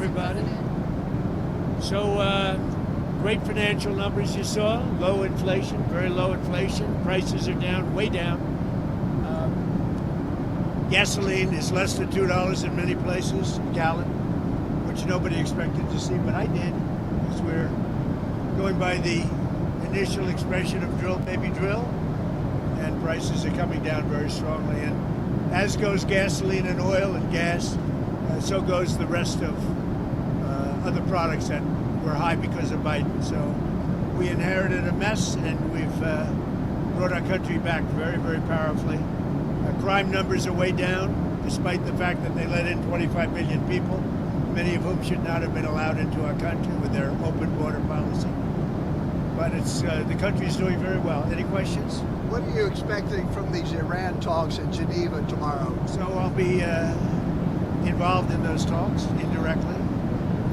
everybody. So, great financial numbers you saw. Low inflation, very low inflation. Prices are down, way down. Gasoline is less than $2 in many places a gallon, which nobody expected to see, but I did, because we're going by the initial expression of drill, baby, drill, and prices are coming down very strongly. And as goes gasoline and oil and gas, so goes the rest of other products that were high because of Biden. So we inherited a mess, and we've brought our country back very, very powerfully. Crime numbers are way down, despite the fact that they let in 25 million people, many of whom should not have been allowed into our country with their open border policy. But it's the country's doing very well. Any questions? What are you expecting from these Iran talks in Geneva tomorrow? So I'll be involved in those talks indirectly,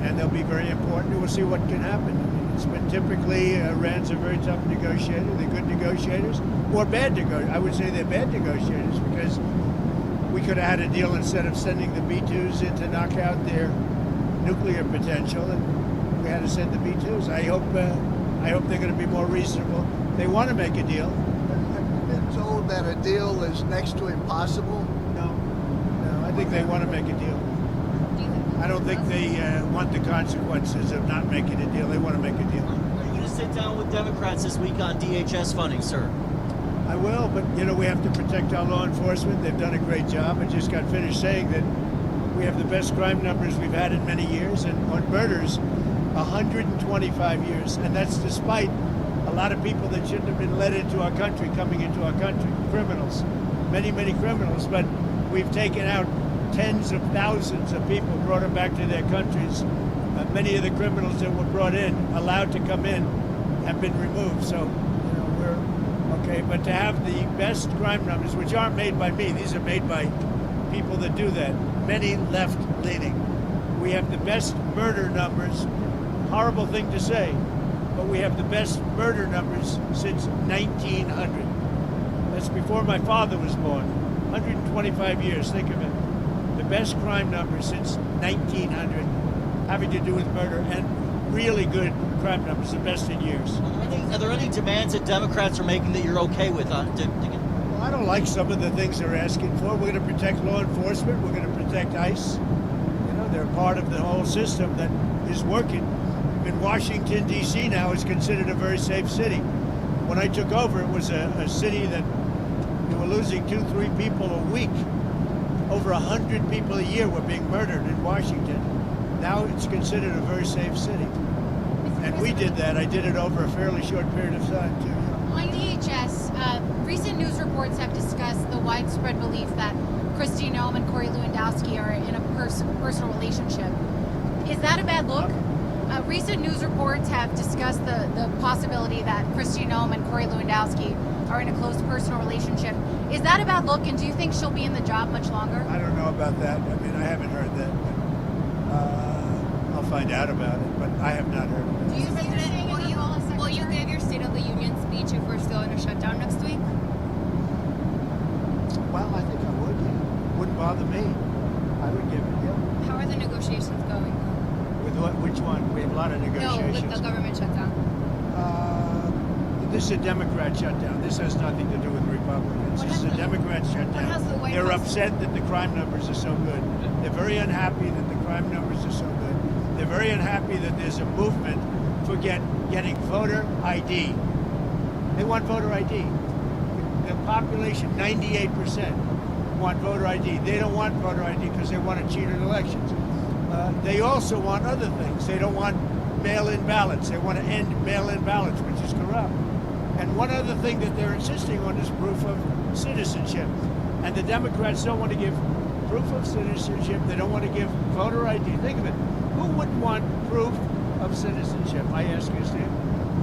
and they'll be very important. We'll see what can happen. I mean, it's been typically Iran's a very tough negotiator. They're good negotiators, or bad negotiators. I would say they're bad negotiators, because we could have had a deal instead of sending the B-2s in to knock out their nuclear potential, and we had to send the B-2s. I hope they're going to be more reasonable. They want to make a deal. Have you been told that a deal is next to impossible? No, I think they want to make a deal. I don't think they want the consequences of not making a deal. They want to make a deal. Are you going to sit down with Democrats this week on DHS funding, sir? I will, but we have to protect our law enforcement. They've done a great job. I just got finished saying that we have the best crime numbers we've had in many years, and on murders, 125 years, and that's despite a lot of people that shouldn't have been let into our country coming into our country, criminals, many, many criminals, but we've taken out tens of thousands of people, brought them back to their countries. Many of the criminals that were brought in, allowed to come in, have been removed. So, we're okay. But to have the best crime numbers, which aren't made by me, these are made by people that do that, many left-leaning. We have the best murder numbers. Horrible thing to say, but we have the best murder numbers since 1900. That's before my father was born. 125 years, think of it. The best crime numbers since 1900, having to do with murder, and really good crime numbers, the best in years. Are there any demands that Democrats are making that you're okay with? Well, I don't like some of the things they're asking for. We're going to protect law enforcement. We're going to protect ICE. They're part of the whole system that is working. In Washington, D.C. now is considered a very safe city. When I took over, it was a city that we were losing 2-3 people a week. Over 100 people a year were being murdered in Washington. Now it's considered a very safe city. And we did that. I did it over a fairly short period of time, too. On DHS, recent news reports have discussed the widespread belief that Kristi Noem and Corey Lewandowski are in a personal relationship. Is that a bad look? Recent news reports have discussed the possibility that Kristi Noem and Corey Lewandowski are in a close personal relationship. Is that a bad look, and do you think she'll be in the job much longer? I don't know about that. I mean, I haven't heard that. But, I'll find out about it, but I have not heard of it. Do you think will you give your State of the Union speech if we're still in a shutdown next week? Well, I think I would. Yeah. Wouldn't bother me. I would give it, yeah. How are the negotiations going? With what? Which one? We have a lot of negotiations. No, with the government shutdown. This is a Democrat shutdown. This has nothing to do with Republicans. This is a Democrat shutdown. They're upset that the crime numbers are so good. They're very unhappy that the crime numbers are so good. They're very unhappy that there's a movement for getting voter ID. They want voter ID. The population, 98%, want voter ID. They don't want voter ID because they want to cheat in elections. They also want other things. They don't want mail-in ballots. They want to end mail-in ballots, which is corrupt. And one other thing that they're insisting on is proof of citizenship. And the Democrats don't want to give proof of citizenship. They don't want to give voter ID. Think of it. Who wouldn't want proof of citizenship? I ask you, Steve.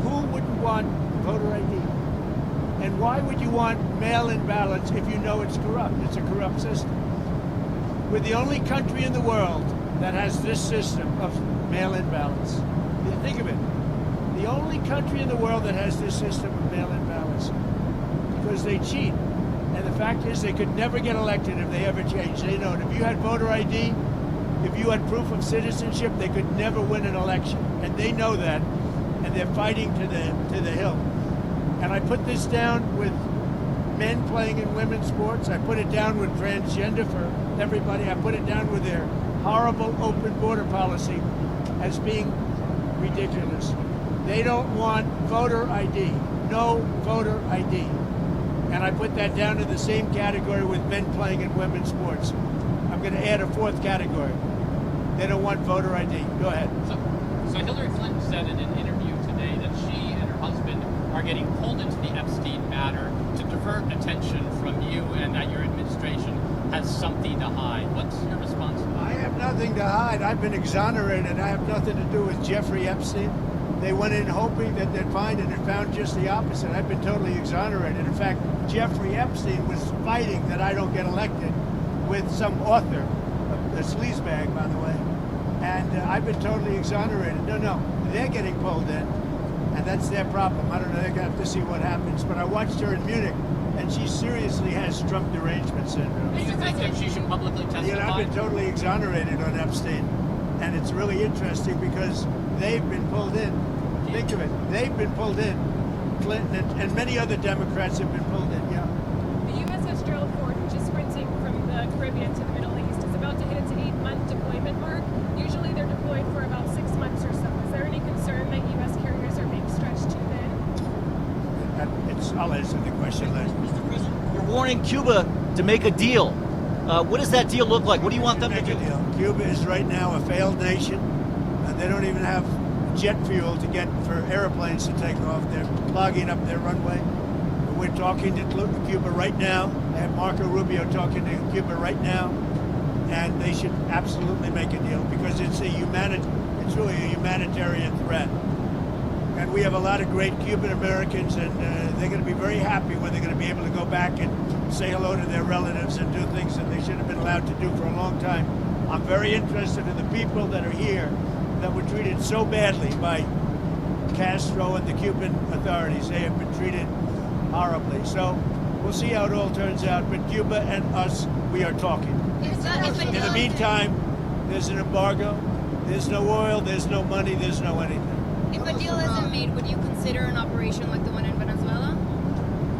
Who wouldn't want voter ID? And why would you want mail-in ballots if you know it's corrupt? It's a corrupt system. We're the only country in the world that has this system of mail-in ballots. Think of it. The only country in the world that has this system of mail-in ballots, because they cheat. And the fact is they could never get elected if they ever changed. They know it. If you had voter ID, If you had proof of citizenship, they could never win an election, and they know that, and they're fighting to the hill. And I put this down with men playing in women's sports. I put it down with transgender for everybody. I put it down with their horrible open border policy as being ridiculous. They don't want voter ID, no voter ID. And I put that down in the same category with men playing in women's sports. I'm going to add a fourth category. They don't want voter ID. Go ahead. So Hillary Clinton said in an interview today that she and her husband are getting pulled into the Epstein matter to divert attention from you, and that your administration has something to hide. What's your response to that? I have nothing to hide. I've been exonerated. I have nothing to do with Jeffrey Epstein. They went in hoping that they'd find it and found just the opposite. I've been totally exonerated. In fact, Jeffrey Epstein was fighting that I don't get elected with some author, a sleazebag, by the way. And I've been totally exonerated. No, they're getting pulled in, and that's their problem. I don't know, they're going to have to see what happens. But I watched her in Munich, and she seriously has Trump derangement syndrome. Do you think that she should publicly testify? You know, I've been totally exonerated on Epstein, and it's really interesting because they've been pulled in. Think of it. They've been pulled in. Clinton and many other Democrats have been pulled in, yeah. The USS Gerald Ford, which is sprinting from the Caribbean to the Middle East, is about to hit its 8-month deployment mark. Usually they're deployed for about 6 months or so. Is there any concern that U.S. carriers are being stretched too thin? I'll answer the question later. Mr. President, you're warning Cuba to make a deal. What does that deal look like? What do you want them to Make do? a deal. Cuba is right now a failed nation, and they don't even have jet fuel to get for airplanes to take off. They're clogging up their runway. We're talking to Cuba right now. I have Marco Rubio talking to Cuba right now, and they should absolutely make a deal because it's really a humanitarian threat. And we have a lot of great Cuban Americans, and they're going to be very happy when they're going to be able to go back and say hello to their relatives and do things that they should have been allowed to do for a long time. I'm very interested in the people that are here that were treated so badly by Castro and the Cuban authorities. They have been treated horribly. So we'll see how it all turns out. But Cuba and us, we are talking. In the meantime, there's an embargo. There's no oil, there's no money, there's no anything. If a deal isn't made, would you consider an operation like the one in Venezuela?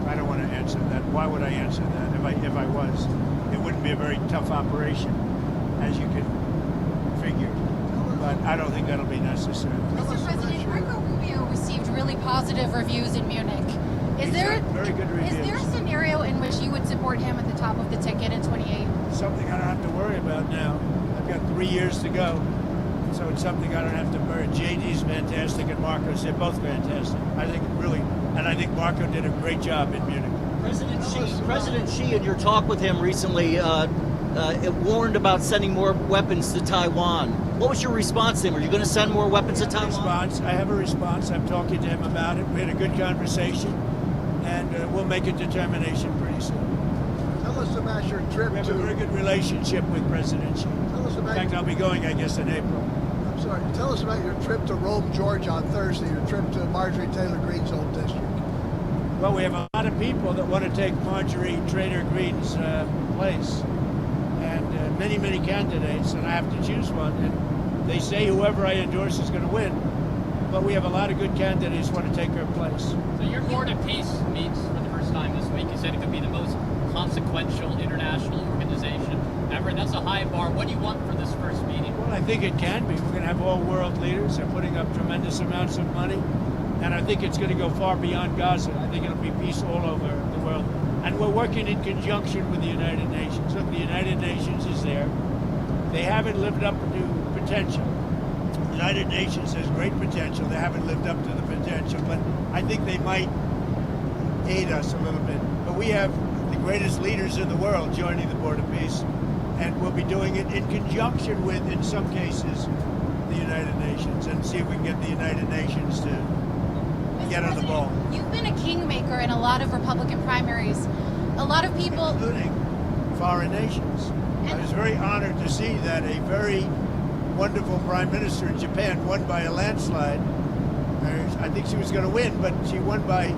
I don't want to answer that. Why would I answer that? If I was, it wouldn't be a very tough operation, as you can figure. But I don't think that'll be necessary. Mr. President, Marco Rubio received really positive reviews in Munich. Is He's there got very good is there a reviews. scenario in which you would support him at the top of the ticket in 28? Something I don't have to worry about now. I've got 3 years to go. So it's something I don't have to worry. JD's fantastic and Marco's, they're both fantastic. I think Marco did a great job in Munich. President Xi, in your talk with him recently, it warned about sending more weapons to Taiwan. What was your response to him? Are you going to send more weapons to Taiwan? I have a response. I'm talking to him about it. We had a good conversation, and we'll make a determination pretty soon. Tell us about your trip We have a very to. good relationship with President Xi. Tell us In about. fact, I'll be going, I guess, in April. I'm sorry. Tell us about your trip to Rome, Georgia on Thursday. Your trip to Marjorie Taylor Greene's old district. Well, we have a lot of people that want to take Marjorie Taylor Greene's place, and many, many candidates, and I have to choose one. And they say whoever I endorse is going to win, but we have a lot of good candidates who want to take her place. So your Board of Peace meets for the first time this week. You said it could be the most consequential international organization ever. That's a high bar. What do you want for this first meeting? Well, I think it can be. We're going to have all world leaders. They're putting up tremendous amounts of money, and I think it's going to go far beyond Gaza. I think it'll be peace all over the world. And we're working in conjunction with the United Nations. Look, the United Nations is there. They haven't lived up to potential. The United Nations has great potential. They haven't lived up to the potential, but I think they might aid us a little bit. But we have the greatest leaders in the world joining the Board of Peace, and we'll be doing it in conjunction with, in some cases, the United Nations, and see if we can get the United Nations to get on the ball. You've been a kingmaker in a lot of Republican primaries. A lot of people. Including foreign nations. I was very honored to see that a very wonderful prime minister in Japan won by a landslide. I think she was going to win, but she won by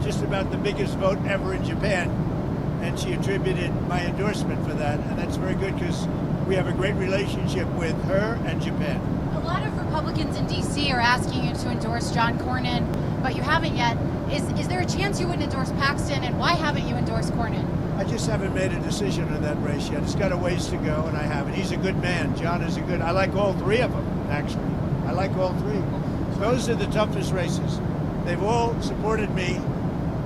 just about the biggest vote ever in Japan. and she attributed my endorsement for that, and that's very good because we have a great relationship with her and Japan. A lot of Republicans in D.C. are asking you to endorse John Cornyn, but you haven't yet. Is there a chance you wouldn't endorse Paxton, and why haven't you endorsed Cornyn? I just haven't made a decision on that race yet. It's got a ways to go, and I haven't. He's a good man. John is a good. I like all three of them, actually. I like all three. Those are the toughest races. They've all supported me.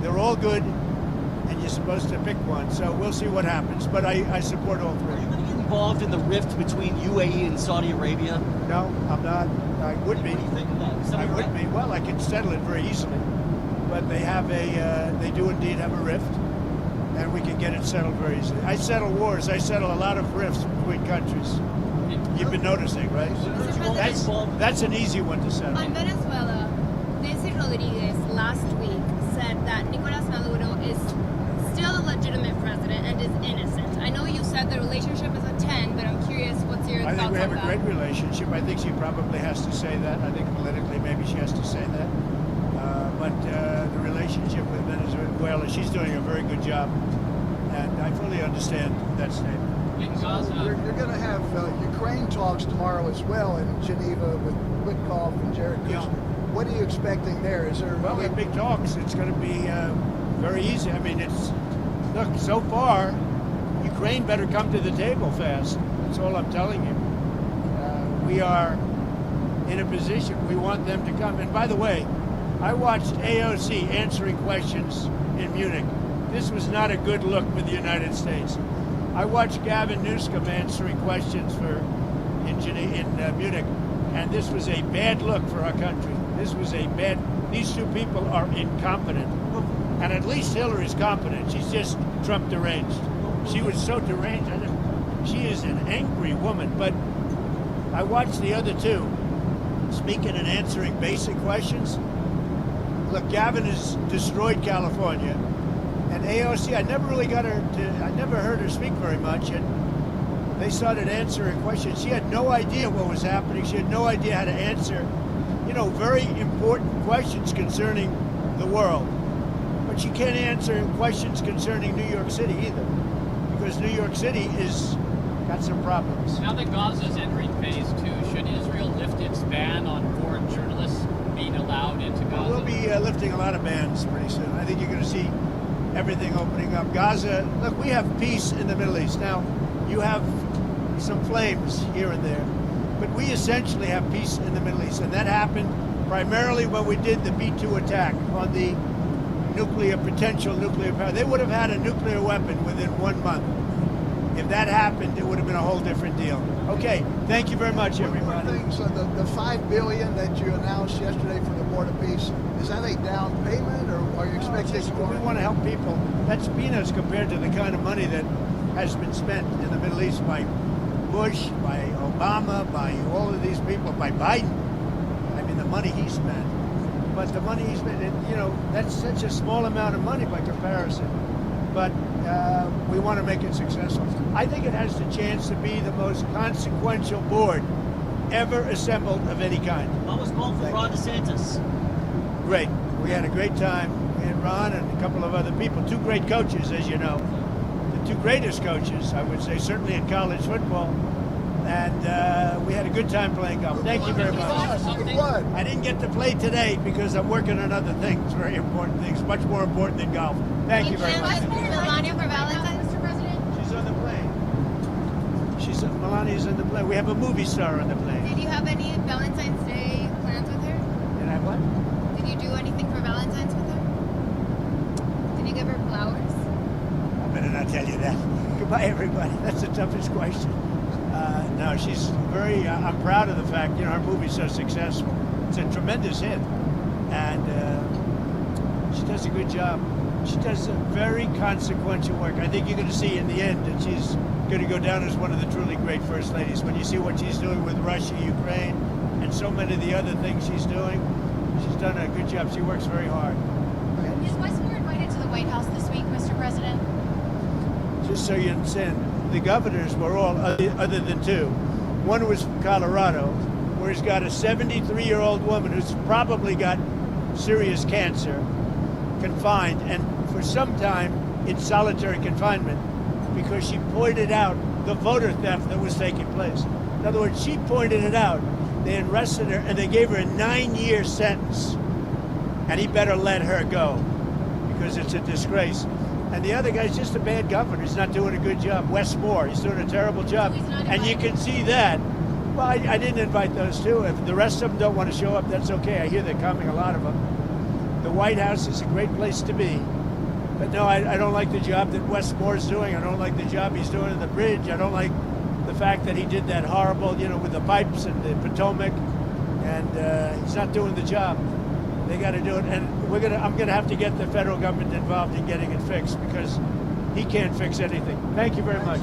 They're all good, and you're supposed to pick one. So we'll see what happens. But I support all three. Are you going to get involved in the rift between UAE and Saudi Arabia? No, I'm not. I would be. What do you think of that? I would be. Well, I could settle it very easily. But they have they do indeed have a rift, and we can get it settled very easily. I settle wars. I settle a lot of rifts between countries. You've been noticing, right? That's an easy one to settle. On Venezuela, Nancy Rodriguez last week said that Nicolas Maduro is still a legitimate president and is innocent. I know you said the relationship is a 10, but I'm curious what's your thoughts on that? I think we have a great relationship. I think she probably has to say that. I think politically maybe she has to say that. But the relationship with Venezuela, she's doing a very good job. And I fully understand that statement. You're going to have Ukraine talks tomorrow as well in Geneva with Witkoff and Jared Kushner. Yeah. What are you expecting there? Is there Well, big talks. It's going to be very easy. I mean, look, so far, Ukraine better come to the table fast. That's all I'm telling you. We are in a position. We want them to come. And by the way, I watched AOC answering questions in Munich. This was not a good look for the United States. I watched Gavin Newsom answering questions in Munich, and this was a bad look for our country. These two people are incompetent. And at least Hillary's competent. She's just Trump deranged. She was so deranged. She is an angry woman. But I watched the other two speaking and answering basic questions. Look, Gavin has destroyed California. And AOC, I never heard her speak very much. And they started answering questions. She had no idea what was happening. She had no idea how to answer, very important questions concerning the world. But she can't answer questions concerning New York City either, because New York City is got some problems. Now that Gaza's entering phase 2, should Israel lift its ban on foreign journalists being allowed into Gaza? We'll be lifting a lot of bans pretty soon. I think you're going to see everything opening up. Gaza, look, we have peace in the Middle East. Now, you have some flames here and there, but we essentially have peace in the Middle East, and that happened primarily when we did the B-2 attack on the potential nuclear power. They would have had a nuclear weapon within 1 month. If that happened, it would have been a whole different deal. Okay, thank you very much, everybody. One thing, so the $5 billion that you announced yesterday for the Board of Peace, is that a down payment, or are you expecting more? We want to help people. That's peanuts compared to the kind of money that has been spent in the Middle East by Bush, by Obama, by all of these people, by Biden. I mean, the money he spent. But the money he spent, that's such a small amount of money by comparison. But we want to make it successful. I think it has the chance to be the most consequential board ever assembled of any kind. What was called for Ron DeSantis? Great. We had a great time. We had Ron and a couple of other people, two great coaches, as you know. The two greatest coaches, I would say, certainly in college football. And we had a good time playing golf. Thank you very much. I didn't get to play today because I'm working on other things, very important things, much more important than golf. Thank you very much. Melania for Valentine's, Mr. President? She's on the plane. Melania's on the plane. We have a movie star on the plane. Did you have any Valentine's Day plans with her? Did I what? Did you do anything for Valentine's with her? Did you give her flowers? I better not tell you that. Goodbye, everybody. That's the toughest question. No, she's very, I'm proud of the fact, her movie's so successful. It's a tremendous hit. And she does a good job. She does a very consequential work. I think you're going to see in the end that she's going to go down as one of the truly great first ladies. When you see what she's doing with Russia, Ukraine, and so many of the other things she's doing, she's done a good job. She works very hard. Is Westmore invited to the White House this week, Mr. President? Just so you understand, the governors were all, other than two. One was from Colorado, where he's got a 73-year-old woman who's probably got serious cancer, confined, and for some time in solitary confinement because she pointed out the voter theft that was taking place. In other words, she pointed it out. They arrested her and they gave her a 9-year sentence. And he better let her go because it's a disgrace. And the other guy's just a bad governor. He's not doing a good job. Wes Moore, he's doing a terrible job. So he's not And you invited. can see that. Well, I didn't invite those two. If the rest of them don't want to show up, that's okay. I hear they're coming, a lot of them. The White House is a great place to be. But no, I don't like the job that Wes Moore's doing. I don't like the job he's doing in the bridge. I don't like the fact that he did that horrible, with the pipes and the Potomac. And he's not doing the job. They got to do it. And I'm going to have to get the federal government involved in getting it fixed because he can't fix anything. Thank you very much.